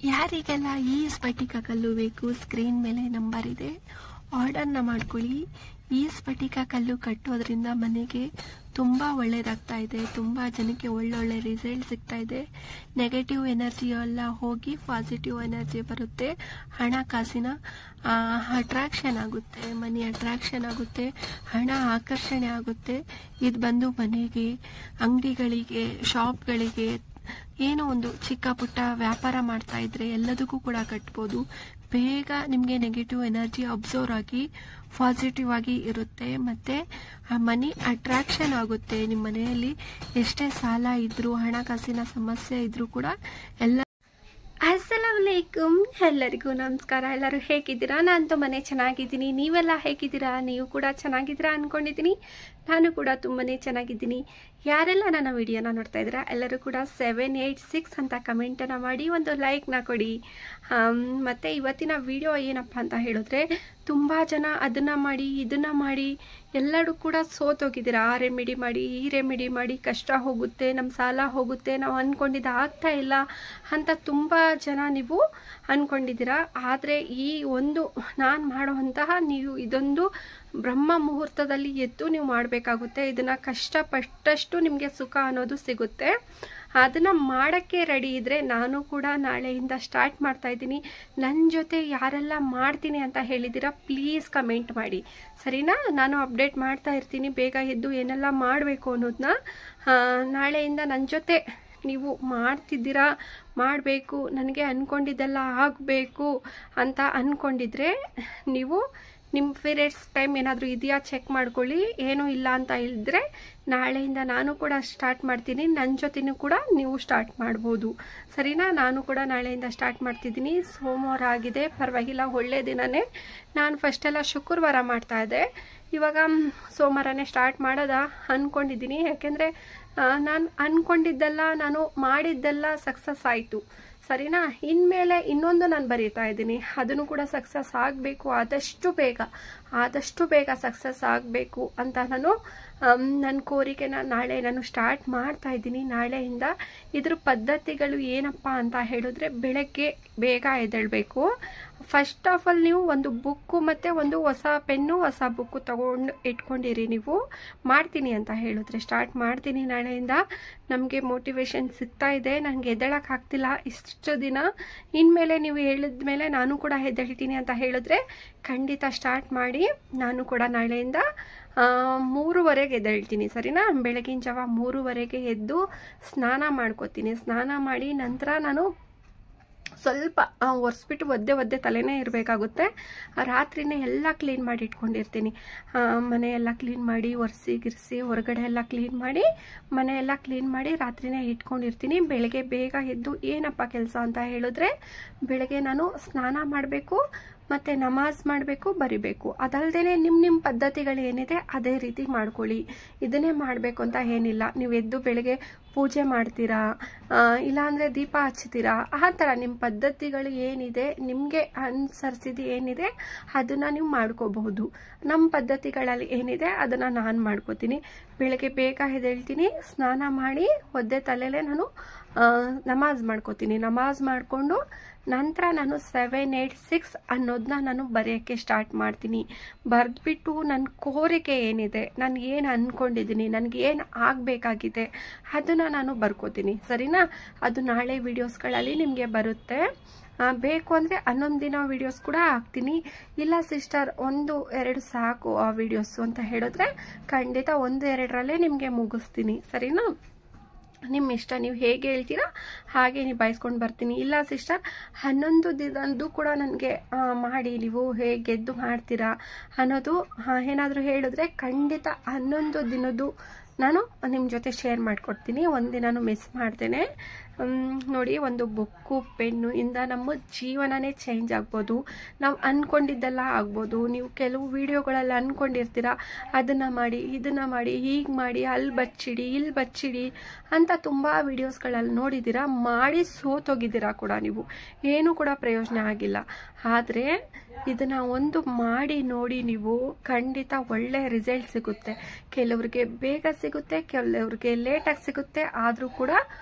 ಯಾರಿಗೆಲ್ಲ ಈ ಸ್ಫಟಿಕ ಕಲ್ಲು ಬೇಕು ಸ್ಕ್ರೀನ್ ಮೇಲೆ ನಂಬರ್ ಇದೆ, ಆರ್ಡರ್ನ ಮಾಡ್ಕೊಳ್ಳಿ. ಈ ಸ್ಫಟಿಕ ಕಲ್ಲು ಕಟ್ಟೋದ್ರಿಂದ ಮನೆಗೆ ತುಂಬ ಒಳ್ಳೇದಾಗ್ತಾ ಇದೆ. ತುಂಬ ಜನಕ್ಕೆ ಒಳ್ಳೊಳ್ಳೆ ರಿಸಲ್ಟ್ ಸಿಗ್ತಾ ಇದೆ. ನೆಗೆಟಿವ್ ಎನರ್ಜಿ ಎಲ್ಲ ಹೋಗಿ ಪಾಸಿಟಿವ್ ಎನರ್ಜಿ ಬರುತ್ತೆ. ಹಣಕಾಸಿನ ಅಟ್ರಾಕ್ಷನ್ ಆಗುತ್ತೆ, ಮನಿ ಅಟ್ರಾಕ್ಷನ್ ಆಗುತ್ತೆ, ಹಣ ಆಕರ್ಷಣೆ ಆಗುತ್ತೆ. ಇದು ಬಂದು ಮನೆಗೆ, ಅಂಗಡಿಗಳಿಗೆ, ಶಾಪ್ಗಳಿಗೆ, ಏನೋ ಒಂದು ಚಿಕ್ಕ ಪುಟ್ಟ ವ್ಯಾಪಾರ ಮಾಡ್ತಾ ಇದ್ರೆ ಎಲ್ಲದಕ್ಕೂ ಕೂಡ ಕಟ್ಬೋದು. ಬೇಗ ನಿಮಗೆ ನೆಗೆಟಿವ್ ಎನರ್ಜಿ ಅಬ್ಸರ್ವ್ ಆಗಿ ಪಾಸಿಟಿವ್ ಆಗಿ ಇರುತ್ತೆ. ಮತ್ತೆ ಮನಿ ಅಟ್ರಾಕ್ಷನ್ ಆಗುತ್ತೆ. ನಿಮ್ಮ ಮನೆಯಲ್ಲಿ ಎಷ್ಟೇ ಸಾಲ ಇದ್ರೂ, ಹಣಕಾಸಿನ ಸಮಸ್ಯೆ ಇದ್ರೂ ಕೂಡ ಎಲ್ಲ. ಅಸ್ಸಲಾಮುಅಲೈಕುಂ, ಎಲ್ಲರಿಗೂ ನಮಸ್ಕಾರ. ಎಲ್ಲರೂ ಹೇಗಿದ್ದೀರಾ? ನಾನು ಮನೆ ಚೆನ್ನಾಗಿದ್ದೀನಿ. ನೀವೆಲ್ಲ ಹೇಗಿದ್ದೀರಾ? ನೀವು ಕೂಡ ಚೆನ್ನಾಗಿದ್ದೀರಾ ಅನ್ಕೊಂಡಿದ್ದೀನಿ. ನಾನು ಕೂಡ ತುಂಬಾನೇ ಚೆನ್ನಾಗಿದ್ದೀನಿ. ಯಾರೆಲ್ಲ ನನ್ನ ವಿಡಿಯೋನ ನೋಡ್ತಾ ಇದ್ದೀರಾ ಎಲ್ಲರೂ ಕೂಡ 786 ಅಂತ ಕಮೆಂಟನ್ನು ಮಾಡಿ ಒಂದು ಲೈಕ್ನ ಕೊಡಿ. ಮತ್ತು ಇವತ್ತಿನ ವಿಡಿಯೋ ಏನಪ್ಪ ಅಂತ ಹೇಳಿದ್ರೆ, ತುಂಬ ಜನ ಅದನ್ನು ಮಾಡಿ ಇದನ್ನು ಮಾಡಿ ಎಲ್ಲರೂ ಕೂಡ ಸೋತೋಗಿದ್ದೀರಾ. ಆ ರೆಮಿಡಿ ಮಾಡಿ, ಈ ರೆಮಿಡಿ ಮಾಡಿ, ಕಷ್ಟ ಹೋಗುತ್ತೆ, ನಮ್ಮ ಸಾಲ ಹೋಗುತ್ತೆ, ನಾವು ಅಂದ್ಕೊಂಡಿದ್ದು ಆಗ್ತಾ ಇಲ್ಲ ಅಂತ ತುಂಬ ಜನ ನೀವು ಅಂದ್ಕೊಂಡಿದ್ದೀರಾ. ಆದರೆ ಈ ಒಂದು ನಾನು ಮಾಡುವಂತಹ ನೀವು ಇದೊಂದು ಬ್ರಹ್ಮ ಮುಹೂರ್ತದಲ್ಲಿ ಎದ್ದು ನೀವು ಮಾಡಬೇಕಾಗುತ್ತೆ. ಇದನ್ನು ಕಷ್ಟಪಟ್ಟಷ್ಟು ನಿಮಗೆ ಸುಖ ಅನ್ನೋದು ಸಿಗುತ್ತೆ. ಅದನ್ನು ಮಾಡೋಕ್ಕೆ ರೆಡಿ ಇದ್ದರೆ ನಾನು ಕೂಡ ನಾಳೆಯಿಂದ ಸ್ಟಾರ್ಟ್ ಮಾಡ್ತಾ ಇದ್ದೀನಿ. ನನ್ನ ಜೊತೆ ಯಾರೆಲ್ಲ ಮಾಡ್ತೀನಿ ಅಂತ ಹೇಳಿದ್ದೀರಾ ಪ್ಲೀಸ್ ಕಮೆಂಟ್ ಮಾಡಿ, ಸರಿನಾ? ನಾನು ಅಪ್ಡೇಟ್ ಮಾಡ್ತಾ ಇರ್ತೀನಿ. ಬೇಗ ಎದ್ದು ಏನೆಲ್ಲ ಮಾಡಬೇಕು ಅನ್ನೋದನ್ನ ನಾಳೆಯಿಂದ ನನ್ನ ಜೊತೆ ನೀವು ಮಾಡ್ತಿದ್ದೀರಾ, ಮಾಡಬೇಕು, ನನಗೆ ಅಂದ್ಕೊಂಡಿದ್ದೆಲ್ಲ ಆಗಬೇಕು ಅಂತ ಅಂದ್ಕೊಂಡಿದ್ರೆ ನೀವು ನಿಮ್ಮ ಪೀರಿಯಡ್ಸ್ ಟೈಮ್ ಏನಾದರೂ ಇದೆಯಾ ಚೆಕ್ ಮಾಡ್ಕೊಳ್ಳಿ. ಏನೂ ಇಲ್ಲ ಅಂತ ಹೇಳಿದ್ರೆ ನಾಳೆಯಿಂದ ನಾನು ಕೂಡ ಸ್ಟಾರ್ಟ್ ಮಾಡ್ತೀನಿ. ನನ್ನ ಜೊತೆನೂ ಕೂಡ ನೀವು ಸ್ಟಾರ್ಟ್ ಮಾಡ್ಬೋದು, ಸರಿನಾ? ನಾನು ಕೂಡ ನಾಳೆಯಿಂದ ಸ್ಟಾರ್ಟ್ ಮಾಡ್ತಿದ್ದೀನಿ. ಸೋಮವಾರ ಆಗಿದೆ, ಪರವಾಗಿಲ್ಲ, ಒಳ್ಳೆ ದಿನನೇ. ನಾನು ಫಸ್ಟೆಲ್ಲ ಶುಕ್ರವಾರ ಮಾಡ್ತಾಯಿದ್ದೆ, ಇವಾಗ ಸೋಮವಾರನೇ ಸ್ಟಾರ್ಟ್ ಮಾಡೋದ ಅಂದ್ಕೊಂಡಿದ್ದೀನಿ. ಯಾಕೆಂದರೆ ನಾನು ಅಂದ್ಕೊಂಡಿದ್ದೆಲ್ಲ, ನಾನು ಮಾಡಿದ್ದೆಲ್ಲ ಸಕ್ಸಸ್ ಆಯಿತು, ಸರಿನಾ? ಇನ್ಮೇಲೆ ಇನ್ನೊಂದು ನಾನು ಬರೀತಾ ಇದ್ದೀನಿ, ಅದನ್ನು ಕೂಡ ಸಕ್ಸಸ್ ಆಗಬೇಕು. ಆದಷ್ಟು ಬೇಗ ಸಕ್ಸಸ್ ಆಗಬೇಕು ಅಂತ ನಾನು ನನ್ನ ಕೋರಿಕೆನ ನಾಳೆ ನಾನು ಸ್ಟಾರ್ಟ್ ಮಾಡ್ತಾ ಇದ್ದೀನಿ. ನಾಳೆಯಿಂದ ಇದ್ರ ಪದ್ಧತಿಗಳು ಏನಪ್ಪ ಅಂತ ಹೇಳಿದ್ರೆ, ಬೆಳಗ್ಗೆ ಬೇಗ ಎದ್ದೇಳಬೇಕು. ಫಸ್ಟ್ ಆಫ್ ಆಲ್ ನೀವು ಒಂದು ಬುಕ್ಕು ಮತ್ತು ಒಂದು ಹೊಸ ಪೆನ್ನು, ಹೊಸ ಬುಕ್ಕು ತೊಗೊಂಡು ಇಟ್ಕೊಂಡಿರಿ. ನೀವು ಮಾಡ್ತೀನಿ ಅಂತ ಹೇಳಿದ್ರೆ ಸ್ಟಾರ್ಟ್ ಮಾಡ್ತೀನಿ ನಾಳೆಯಿಂದ. ನಮಗೆ ಮೋಟಿವೇಶನ್ ಸಿಗ್ತಾ ಇದೆ, ನನಗೆ ಎದ್ದೇಳೋಕ್ಕಾಗ್ತಿಲ್ಲ ಇಷ್ಟು ದಿನ. ಇನ್ಮೇಲೆ ನೀವು ಹೇಳಿದ ಮೇಲೆ ನಾನು ಕೂಡ ಎದ್ದೇಳ್ತೀನಿ ಅಂತ ಹೇಳಿದ್ರೆ ಖಂಡಿತ ಸ್ಟಾರ್ಟ್ ಮಾಡಿ. ನಾನು ಕೂಡ ನಾಳೆಯಿಂದ 3:30ಗೆ ಎದ್ದೇಳ್ತೀನಿ, ಸರಿನಾ? ಬೆಳಗಿನ ಜಾವ 3:30ಗೆ ಎದ್ದು ಸ್ನಾನ ಮಾಡ್ಕೋತೀನಿ. ಸ್ನಾನ ಮಾಡಿ ನಂತರ ನಾನು ಸ್ವಲ್ಪ ಒರೆಸ್ಬಿಟ್ಟು ಒದ್ದೆ ತಲೆನೇ ಇರಬೇಕಾಗುತ್ತೆ. ರಾತ್ರಿನೇ ಎಲ್ಲ ಕ್ಲೀನ್ ಮಾಡಿ ಇಟ್ಕೊಂಡಿರ್ತೀನಿ. ಮನೆಯೆಲ್ಲ ಕ್ಲೀನ್ ಮಾಡಿ ಒರೆಸಿ ಹೊರಗಡೆ ಎಲ್ಲ ಕ್ಲೀನ್ ಮಾಡಿ, ಮನೆಯೆಲ್ಲ ಕ್ಲೀನ್ ಮಾಡಿ ರಾತ್ರಿನೇ ಇಟ್ಕೊಂಡಿರ್ತೀನಿ. ಬೆಳಗ್ಗೆ ಬೇಗ ಎದ್ದು ಏನಪ್ಪ ಕೆಲಸ ಅಂತ ಹೇಳಿದ್ರೆ, ಬೆಳಗ್ಗೆ ನಾನು ಸ್ನಾನ ಮಾಡಬೇಕು, ಮತ್ತು ನಮಾಜ್ ಮಾಡಬೇಕು, ಬರಿಬೇಕು. ಅದಲ್ಲದೆ ನಿಮ್ಮ ಪದ್ಧತಿಗಳು ಏನಿದೆ ಅದೇ ರೀತಿ ಮಾಡ್ಕೊಳ್ಳಿ. ಇದನ್ನೇ ಮಾಡಬೇಕು ಅಂತ ಏನಿಲ್ಲ. ನೀವು ಎದ್ದು ಬೆಳಗ್ಗೆ ಪೂಜೆ ಮಾಡ್ತೀರಾ, ಇಲ್ಲಾಂದರೆ ದೀಪ ಹಚ್ತೀರಾ, ಆ ಥರ ನಿಮ್ಮ ಪದ್ಧತಿಗಳು ಏನಿದೆ, ನಿಮಗೆ ಅನುಸರಿಸಿದ್ದು ಏನಿದೆ ಅದನ್ನು ನೀವು ಮಾಡ್ಕೋಬಹುದು. ನಮ್ಮ ಪದ್ಧತಿಗಳಲ್ಲಿ ಏನಿದೆ ಅದನ್ನು ನಾನು ಮಾಡ್ಕೋತೀನಿ. ಬೆಳಗ್ಗೆ ಬೇಗ ಎದ್ದೇಳ್ತೀನಿ, ಸ್ನಾನ ಮಾಡಿ ಒದ್ದೆ ತಲೆಯಲ್ಲೇ ನಾನು ನಮಾಜ್ ಮಾಡ್ಕೋತೀನಿ. ನಮಾಜ್ ಮಾಡಿಕೊಂಡು ನಂತರ ನಾನು 786 ಅನ್ನೋದನ್ನ ನಾನು ಬರೆಯೋಕ್ಕೆ ಸ್ಟಾರ್ಟ್ ಮಾಡ್ತೀನಿ. ಬರೆದ್ಬಿಟ್ಟು ನನ್ನ ಕೋರಿಕೆ ಏನಿದೆ, ನಾನು ಏನು ಅಂದ್ಕೊಂಡಿದ್ದೀನಿ, ನನಗೆ ಏನು ಆಗಬೇಕಾಗಿದೆ ಅದನ್ನು ನಾನು ಬರ್ಕೋತೀನಿ, ಸರಿನಾ? ಅದು ನಾಳೆ ವಿಡಿಯೋಸ್ಗಳಲ್ಲಿ ನಿಮಗೆ ಬರುತ್ತೆ. ಬೇಕು ಅಂದರೆ 11 ದಿನ ವಿಡಿಯೋಸ್ ಕೂಡ ಹಾಕ್ತೀನಿ. ಇಲ್ಲ ಸಿಸ್ಟರ್ 1-2 ಸಾಕು ಆ ವಿಡಿಯೋಸು ಅಂತ ಹೇಳಿದ್ರೆ ಖಂಡಿತ 1-2ರಲ್ಲೇ ನಿಮಗೆ ಮುಗಿಸ್ತೀನಿ, ಸರಿನಾ? ನಿಮ್ಮ ಇಷ್ಟ, ನೀವು ಹೇಗೆ ಹೇಳ್ತೀರಾ ಹಾಗೆ ನಿಭಾಯಿಸ್ಕೊಂಡು ಬರ್ತೀನಿ. ಇಲ್ಲ ಸಿಸ್ಟರ್ 11 ದಿನದ್ದು ಕೂಡ ನನಗೆ ಮಾಡಿ, ನೀವು ಹೇಗೆ ಎದ್ದು ಮಾಡ್ತೀರಾ ಅನ್ನೋದು ಏನಾದರೂ ಹೇಳಿದ್ರೆ ಖಂಡಿತ 11 ದಿನದ್ದು ನಾನು ನಿಮ್ಮ ಜೊತೆ ಶೇರ್ ಮಾಡಿಕೊಡ್ತೀನಿ. ಒಂದಿನೂ ಮಿಸ್ ಮಾಡ್ತೇನೆ. ನೋಡಿ, ಒಂದು ಬುಕ್ಕು ಪೆನ್ನು ಇಂದ ನಮ್ಮ ಜೀವನನೇ ಚೇಂಜ್ ಆಗ್ಬೋದು. ನಾವು ಅಂದ್ಕೊಂಡಿದ್ದೆಲ್ಲ ಆಗ್ಬೋದು. ನೀವು ಕೆಲವು ವಿಡಿಯೋಗಳಲ್ಲಿ ಅಂದ್ಕೊಂಡಿರ್ತೀರ, ಅದನ್ನು ಮಾಡಿ, ಇದನ್ನು ಮಾಡಿ, ಹೀಗೆ ಮಾಡಿ, ಅಲ್ಲಿ ಬಚ್ಚಿಡಿ, ಇಲ್ಲಿ ಬಚ್ಚಿಡಿ ಅಂತ ತುಂಬ ವಿಡಿಯೋಸ್ಗಳಲ್ಲಿ ನೋಡಿದ್ದೀರಾ. ಮಾಡಿ ಸೋತೋಗಿದ್ದೀರಾ ಕೂಡ. ನೀವು ಏನೂ ಕೂಡ ಪ್ರಯೋಜನ ಆಗಿಲ್ಲ. ಆದರೆ ಇದನ್ನು ಒಂದು ಮಾಡಿ ನೋಡಿ, ನೀವು ಖಂಡಿತ ಒಳ್ಳೆ ರಿಸಲ್ಟ್ ಸಿಗುತ್ತೆ. ಕೆಲವ್ರಿಗೆ ಬೇಗ ಸಿಗುತ್ತೆ, ಕೆಲವ್ರಿಗೆ ಲೇಟಾಗಿ ಸಿಗುತ್ತೆ, ಆದರೂ ಕೂಡ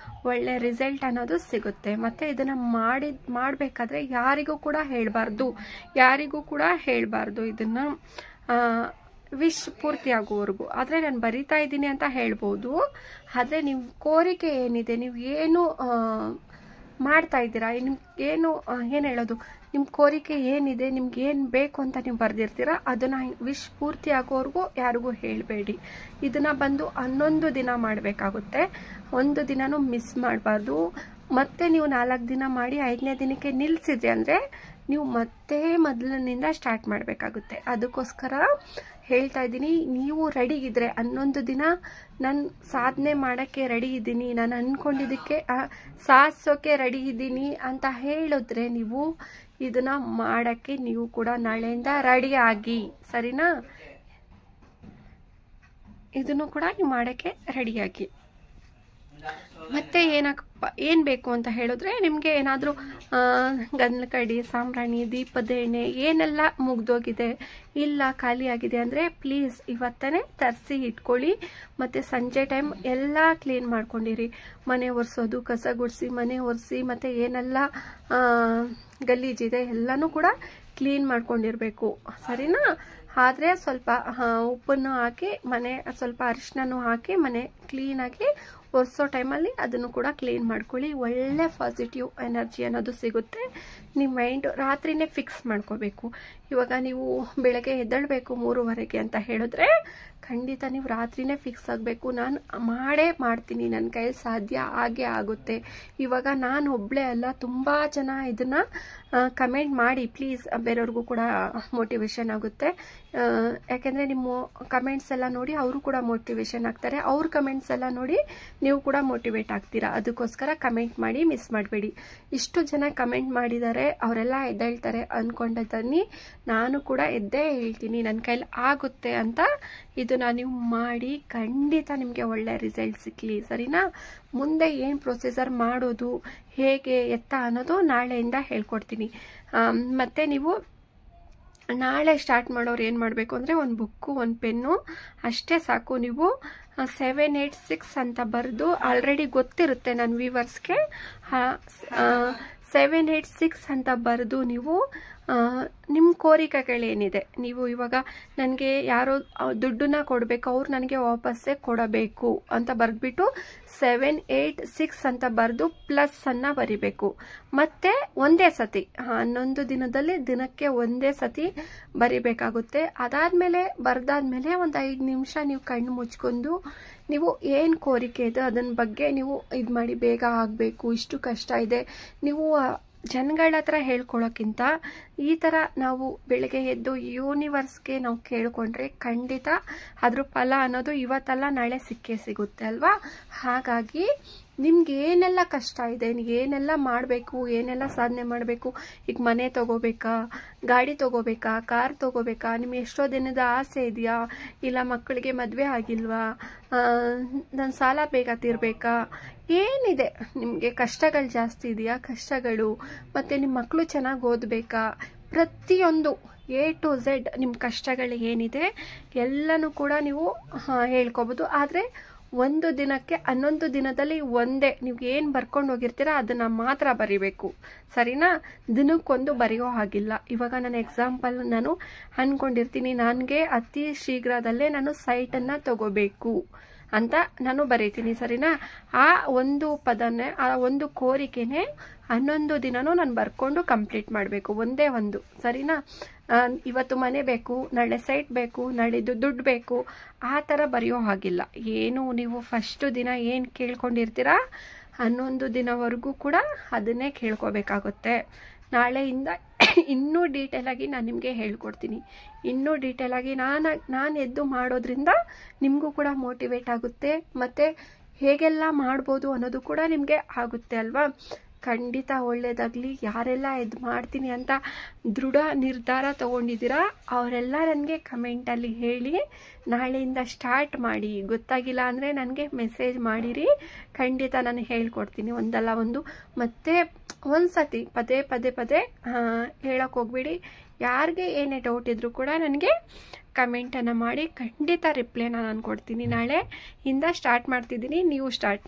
ಒಳ್ಳೆ ರಿಸಲ್ಟ್ ಅನ್ನೋದು ಸಿಗುತ್ತೆ. ಮತ್ತು ಇದನ್ನು ಮಾಡಬೇಕಾದ್ರೆ ಯಾರಿಗೂ ಕೂಡ ಹೇಳಬಾರ್ದು ಇದನ್ನು ವಿಶ್ ಪೂರ್ತಿ ಆಗೋವರೆಗೂ. ಆದರೆ ನಾನು ಬರಿತಾ ಇದ್ದೀನಿ ಅಂತ ಹೇಳ್ಬೋದು. ಆದರೆ ನೀವು ಕೋರಿಕೆ ಏನಿದೆ, ನೀವು ಏನು ಮಾಡ್ತಾ ಇದ್ದೀರಾ, ನಿಮ್ಗೇನು ಏನು ಹೇಳೋದು, ನಿಮ್ಮ ಕೋರಿಕೆ ಏನಿದೆ, ನಿಮ್ಗೆ ಏನು ಬೇಕು ಅಂತ ನೀವು ಬರೆದಿರ್ತೀರ ಅದನ್ನು ವಿಶ್ ಪೂರ್ತಿ ಆಗೋವರೆಗೂ ಯಾರಿಗೂ ಹೇಳಬೇಡಿ. ಇದನ್ನು ಬಂದು 11 ದಿನ ಮಾಡಬೇಕಾಗುತ್ತೆ. ಒಂದು ದಿನನೂ ಮಿಸ್ ಮಾಡಬಾರ್ದು. ಮತ್ತೆ ನೀವು 4 ದಿನ ಮಾಡಿ 5ನೇ ದಿನಕ್ಕೆ ನಿಲ್ಲಿಸಿದ್ರಿ ಅಂದರೆ ನೀವು ಮತ್ತೆ ಮೊದಲಿನಿಂದ ಸ್ಟಾರ್ಟ್ ಮಾಡಬೇಕಾಗುತ್ತೆ. ಅದಕ್ಕೋಸ್ಕರ ಹೇಳ್ತಾ ಇದ್ದೀನಿ, ನೀವು ರೆಡಿಗಿದ್ರೆ 11 ದಿನ ನಾನು ಸಾಧನೆ ಮಾಡೋಕ್ಕೆ ರೆಡಿ ಇದ್ದೀನಿ, ನಾನು ಅಂದ್ಕೊಂಡಿದ್ದಕ್ಕೆ ಸಾಧಿಸೋಕ್ಕೆ ರೆಡಿ ಇದ್ದೀನಿ ಅಂತ ಹೇಳಿದ್ರೆ ನೀವು ಇದನ್ನು ಮಾಡೋಕ್ಕೆ ನೀವು ಕೂಡ ನಾಳೆಯಿಂದ ರೆಡಿ ಆಗಿ, ಸರಿನಾ? ಇದನ್ನು ಕೂಡ ನೀವು ಮಾಡೋಕ್ಕೆ ರೆಡಿಯಾಗಿ. ಮತ್ತೆ ಏನು ಬೇಕು ಅಂತ ಹೇಳಿದ್ರೆ ನಿಮಗೆ ಏನಾದರೂ ಗಂಧದ ಕಡ್ಡಿ, ಸಾಂಬ್ರಾಣಿ, ದೀಪದ ಎಣ್ಣೆ ಏನೆಲ್ಲ ಮುಗ್ದೋಗಿದೆ, ಇಲ್ಲ ಖಾಲಿಯಾಗಿದೆ ಅಂದರೆ ಪ್ಲೀಸ್ ಇವತ್ತೇ ತರಿಸಿ ಇಟ್ಕೊಳ್ಳಿ. ಮತ್ತು ಸಂಜೆ ಟೈಮ್ ಎಲ್ಲ ಕ್ಲೀನ್ ಮಾಡ್ಕೊಂಡಿರಿ. ಮನೆ ಒರೆಸೋದು, ಕಸ ಗುಡಿಸಿ, ಮನೆ ಒರೆಸಿ, ಮತ್ತು ಏನೆಲ್ಲ ಗಲೀಜಿದೆ ಎಲ್ಲನೂ ಕೂಡ ಕ್ಲೀನ್ ಮಾಡ್ಕೊಂಡಿರಬೇಕು, ಸರಿನಾ? ಆದರೆ ಸ್ವಲ್ಪ ಉಪ್ಪನ್ನು ಹಾಕಿ, ಸ್ವಲ್ಪ ಅರಿಶಿನೂ ಹಾಕಿ ಮನೆ ಕ್ಲೀನಾಗಿ ಒರೆಸೋ ಟೈಮಲ್ಲಿ ಅದನ್ನು ಕೂಡ ಕ್ಲೀನ್ ಮಾಡ್ಕೊಳ್ಳಿ. ಒಳ್ಳೆ ಪಾಸಿಟಿವ್ ಎನರ್ಜಿ ಅನ್ನೋದು ಸಿಗುತ್ತೆ. ನಿಮ್ಮ ಮೈಂಡ್ ರಾತ್ರಿನೇ ಫಿಕ್ಸ್ ಮಾಡ್ಕೋಬೇಕು. ಇವಾಗ ನೀವು ಬೆಳಗ್ಗೆ ಎದ್ದೇಳಬೇಕು 3:30ಗೆ ಅಂತ ಹೇಳಿದ್ರೆ ಖಂಡಿತ ನೀವು ರಾತ್ರಿನೇ ಫಿಕ್ಸ್ ಆಗಬೇಕು. ನಾನು ಮಾಡ್ತೀನಿ, ನನ್ನ ಕೈಯಲ್ಲಿ ಸಾಧ್ಯ ಆಗುತ್ತೆ. ಇವಾಗ ನಾನು ಒಬ್ಬಳೇ ಅಲ್ಲ, ತುಂಬ ಜನ ಇದನ್ನು ಕಮೆಂಟ್ ಮಾಡಿ ಪ್ಲೀಸ್, ಬೇರೆಯವ್ರಿಗೂ ಕೂಡ ಮೋಟಿವೇಶನ್ ಆಗುತ್ತೆ. ಯಾಕೆಂದರೆ ನಿಮ್ಮ ಕಮೆಂಟ್ಸ್ ಎಲ್ಲ ನೋಡಿ ಅವರು ಕೂಡ ಮೋಟಿವೇಶನ್ ಆಗ್ತಾರೆ, ಅವ್ರ ಕಮೆಂಟ್ಸ್ ಎಲ್ಲ ನೋಡಿ ನೀವು ಕೂಡ ಮೋಟಿವೇಟ್ ಆಗ್ತೀರಾ. ಅದಕ್ಕೋಸ್ಕರ ಕಮೆಂಟ್ ಮಾಡಿ, ಮಿಸ್ ಮಾಡಬೇಡಿ. ಇಷ್ಟು ಜನ ಕಮೆಂಟ್ ಮಾಡಿದ್ದಾರೆ, ಅವರೆಲ್ಲ ಎದ್ದೇಳ್ತಾರೆ ಅಂದ್ಕೊಂಡಿದ್ದೀನಿ. ನಾನು ಕೂಡ ಎದ್ದೇ ಹೇಳ್ತೀನಿ, ನನ್ನ ಕೈಲಿ ಆಗುತ್ತೆ ಅಂತ. ಇದನ್ನು ನೀವು ಮಾಡಿ ಖಂಡಿತ ನಿಮಗೆ ಒಳ್ಳೆ ರಿಸಲ್ಟ್ ಸಿಕ್ಕಲಿ, ಸರಿನಾ? ಮುಂದೆ ಏನು ಪ್ರೊಸೀಜರ್ ಮಾಡೋದು, ಹೇಗೆ ಎತ್ತ ಅನ್ನೋದು ನಾಳೆಯಿಂದ ಹೇಳ್ಕೊಡ್ತೀನಿ. ಮತ್ತು ನೀವು ನಾಳೆ ಸ್ಟಾರ್ಟ್ ಮಾಡೋರು ಏನು ಮಾಡಬೇಕು ಅಂದರೆ ಒಂದು ಬುಕ್ಕು, ಒಂದು ಪೆನ್ನು ಅಷ್ಟೇ ಸಾಕು. ನೀವು 786 ಅಂತ ಬರೆದು, ಆಲ್ರೆಡಿ ಗೊತ್ತಿರುತ್ತೆ ನನ್ನ ವ್ಯೂವರ್ಸ್ಗೆ, 786 ಅಂತ ಬರೆದು ನೀವು ನಿಮ್ಮ ಕೋರಿಕೆಗಳೇನಿದೆ, ನೀವು ಇವಾಗ ನನಗೆ ಯಾರೋ ದುಡ್ಡನ್ನ ಕೊಡಬೇಕು, ಅವ್ರು ನನಗೆ ವಾಪಸ್ಸೇ ಕೊಡಬೇಕು ಅಂತ ಬರೆದ್ಬಿಟ್ಟು 786 ಅಂತ ಬರೆದು ಪ್ಲಸ್ಸನ್ನು ಬರಿಬೇಕು. ಮತ್ತು ಒಂದೇ ಸತಿ 11 ದಿನದಲ್ಲಿ ದಿನಕ್ಕೆ ಒಂದೇ ಸತಿ ಬರಿಬೇಕಾಗುತ್ತೆ. ಅದಾದಮೇಲೆ ಬರೆದಾದ್ಮೇಲೆ ಒಂದು 5 ನಿಮಿಷ ನೀವು ಕಣ್ಣು ಮುಚ್ಕೊಂಡು ನೀವು ಏನು ಕೋರಿಕೆ ಇದೆ ಅದನ್ನ ಬಗ್ಗೆ ನೀವು ಇದು ಮಾಡಿ, ಬೇಗ ಆಗಬೇಕು, ಇಷ್ಟು ಕಷ್ಟ ಇದೆ, ನೀವು ಜನಗಳ ಹತ್ರ ಹೇಳ್ಕೊಳ್ಳೋಕ್ಕಿಂತ ಈ ಥರ ನಾವು ಬೆಳಗ್ಗೆ ಎದ್ದು ಯೂನಿವರ್ಸ್ಗೆ ನಾವು ಕೇಳಿಕೊಂಡ್ರೆ ಖಂಡಿತ ಅದ್ರ ಫಲ ಅನ್ನೋದು ಇವತ್ತಲ್ಲ ನಾಳೆ ಸಿಕ್ಕೇ ಸಿಗುತ್ತೆ ಅಲ್ವಾ? ಹಾಗಾಗಿ ನಿಮ್ಗೆ ಏನೆಲ್ಲ ಕಷ್ಟ ಇದೆ, ಏನೆಲ್ಲ ಮಾಡಬೇಕು, ಏನೆಲ್ಲ ಸಾಧನೆ ಮಾಡಬೇಕು, ಈಗ ಮನೆ ತೊಗೋಬೇಕಾ, ಗಾಡಿ ತೊಗೋಬೇಕಾ, ಕಾರ್ ತೊಗೋಬೇಕಾ, ನಿಮ್ಗೆ ಎಷ್ಟೋ ದಿನದ ಆಸೆ ಇದೆಯಾ, ಇಲ್ಲ ಮಕ್ಕಳಿಗೆ ಮದುವೆ ಆಗಿಲ್ವಾ, ನನ್ನ ಸಾಲ ಬೇಗ ತೀರಬೇಕಾ, ಏನಿದೆ ನಿಮಗೆ ಕಷ್ಟಗಳು ಜಾಸ್ತಿ ಇದೆಯಾ, ಕಷ್ಟಗಳು, ಮತ್ತು ನಿಮ್ಮ ಮಕ್ಕಳು ಚೆನ್ನಾಗಿ ಓದಬೇಕಾ, ಪ್ರತಿಯೊಂದು A to Z ನಿಮ್ಮ ಕಷ್ಟಗಳು ಏನಿದೆ ಎಲ್ಲನೂ ಕೂಡ ನೀವು ಹೇಳ್ಕೊಬೋದು. ಆದರೆ ಒಂದು ದಿನಕ್ಕೆ 11 ದಿನದಲ್ಲಿ ಒಂದೇ ನೀವು ಏನು ಬರ್ಕೊಂಡು ಹೋಗಿರ್ತೀರ ಅದನ್ನು ಮಾತ್ರ ಬರಿಬೇಕು, ಸರಿನಾ? ದಿನಕ್ಕೊಂದು ಬರೆಯೋ ಹಾಗಿಲ್ಲ. ಇವಾಗ ನನ್ನ ಎಕ್ಸಾಂಪಲ್ ನಾನು ಅಂದ್ಕೊಂಡಿರ್ತೀನಿ, ನನಗೆ ಅತಿ ಶೀಘ್ರದಲ್ಲೇ ನಾನು ಸೈಟನ್ನು ತಗೋಬೇಕು ಅಂತ ನಾನು ಬರೀತೀನಿ, ಸರಿನಾ? ಆ ಒಂದು ಪದನೇ, ಆ ಒಂದು ಕೋರಿಕೆನೇ 11 ದಿನನೂ ನಾನು ಬರ್ಕೊಂಡು ಕಂಪ್ಲೀಟ್ ಮಾಡಬೇಕು, ಒಂದೇ ಒಂದು, ಸರಿನಾ? ಇವತ್ತು ಮನೆ ಬೇಕು, ನಾಳೆ ಸೈಟ್ ಬೇಕು, ನಾಳಿದ್ದು ದುಡ್ಡು ಬೇಕು, ಆ ಥರ ಬರೆಯೋ ಹಾಗಿಲ್ಲ. ಏನು ನೀವು ಫಸ್ಟು ದಿನ ಏನು ಕೇಳ್ಕೊಂಡಿರ್ತೀರ 11 ದಿನವರೆಗೂ ಕೂಡ ಅದನ್ನೇ ಕೇಳ್ಕೋಬೇಕಾಗುತ್ತೆ. ನಾಳೆಯಿಂದ ಇನ್ನೂ ಡೀಟೇಲಾಗಿ ನಾನು ನಿಮಗೆ ಹೇಳ್ಕೊಡ್ತೀನಿ. ಇನ್ನೂ ಡೀಟೇಲಾಗಿ ನಾನು ಎದ್ದು ಮಾಡೋದ್ರಿಂದ ನಿಮಗೂ ಕೂಡ ಮೋಟಿವೇಟ್ ಆಗುತ್ತೆ, ಮತ್ತು ಹೇಗೆಲ್ಲ ಮಾಡ್ಬೋದು ಅನ್ನೋದು ಕೂಡ ನಿಮಗೆ ಆಗುತ್ತೆ ಅಲ್ವಾ? ಖಂಡಿತ ಒಳ್ಳೆಯದಾಗಲಿ. ಯಾರೆಲ್ಲ ಎದ್ದು ಮಾಡ್ತೀನಿ ಅಂತ ದೃಢ ನಿರ್ಧಾರ ತೊಗೊಂಡಿದ್ದೀರಾ ಅವರೆಲ್ಲ ನನಗೆ ಕಮೆಂಟಲ್ಲಿ ಹೇಳಿ, ನಾಳೆಯಿಂದ ಸ್ಟಾರ್ಟ್ ಮಾಡಿ. ಗೊತ್ತಾಗಿಲ್ಲ ಅಂದರೆ ನನಗೆ ಮೆಸೇಜ್ ಮಾಡಿರಿ, ಖಂಡಿತ ನಾನು ಹೇಳ್ಕೊಡ್ತೀನಿ, ಒಂದಲ್ಲ ಒಂದು. ಮತ್ತು ಒಂದು ಸತಿ ಪದೇ ಹೇಳೋಕ್ಕೆ ಹೋಗ್ಬೇಡಿ. ಯಾರಿಗೆ ಏನೇ ಡೌಟ್ ಇದ್ದರೂ ಕೂಡ ನನಗೆ ಕಮೆಂಟನ್ನು ಮಾಡಿ, ಖಂಡಿತ ರಿಪ್ಲೈನ ನಾನು ಕೊಡ್ತೀನಿ. ನಾಳೆಯಿಂದ ಸ್ಟಾರ್ಟ್ ಮಾಡ್ತಿದ್ದೀನಿ, ನೀವು ಸ್ಟಾರ್ಟ್ ಮಾಡಿ.